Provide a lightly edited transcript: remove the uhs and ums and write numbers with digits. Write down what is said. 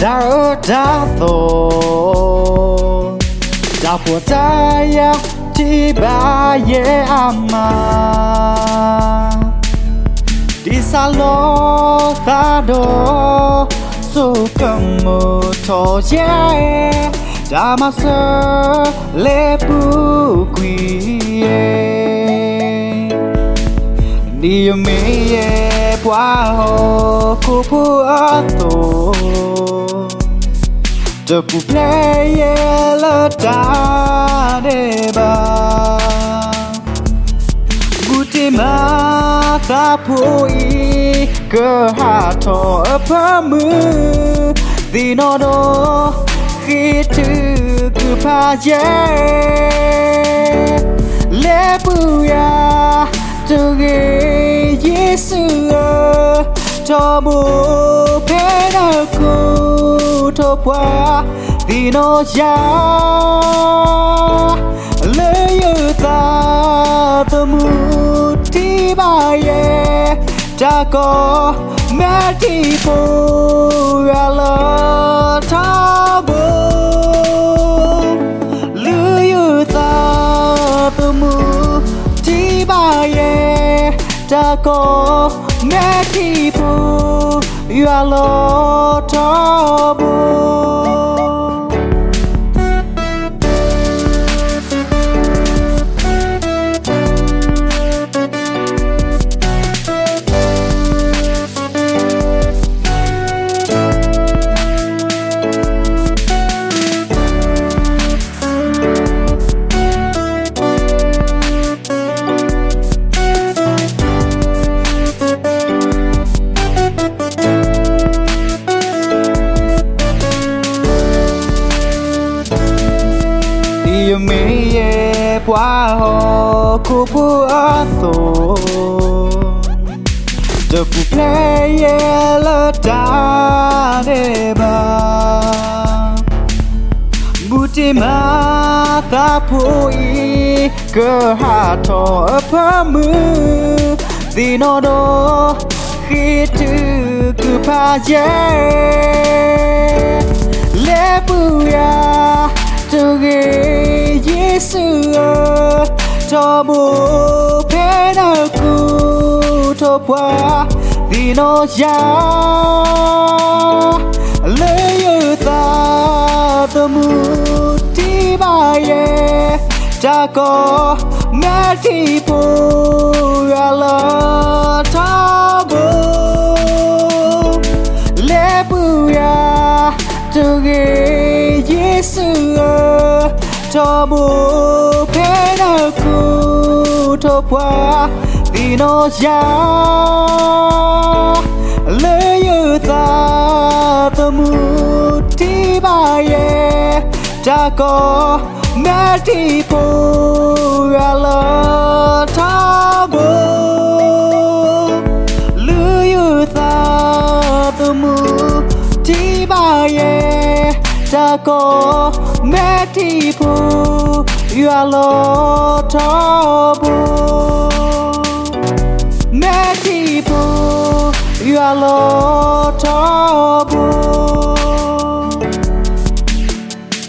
Darodato Dapotaya Tibaye ama Di salo tado Sukamoto ye Damasa lepu kuye Niyumiye puaho kupu ato Tepu pleye letadeba Guti mata pui kehato apamu Dinodo khitu kupaje Lepuya tuge Yesu Tobu penaku topwa Dino ya Leyuta temu tibaye Tako metipu ala tabu Leyuta temu tibaye Tako metipu ala tabu Miye puaho kupu ato Tepu pleye letadeba Buti mata pui kehato apamu Dinodo khitu kupaje Lepuya tuge Yesu Tobu penaku topwa Dino ya Leyuta temu tibaye Tako metipu ala tabu Lepuya tuge Yesu Tobu penaku topwa Dino ya Leyuta temu tibaye Tako metipu ala tabu Leyuta temu tibaye Tako metipu ala tabu Metipu ala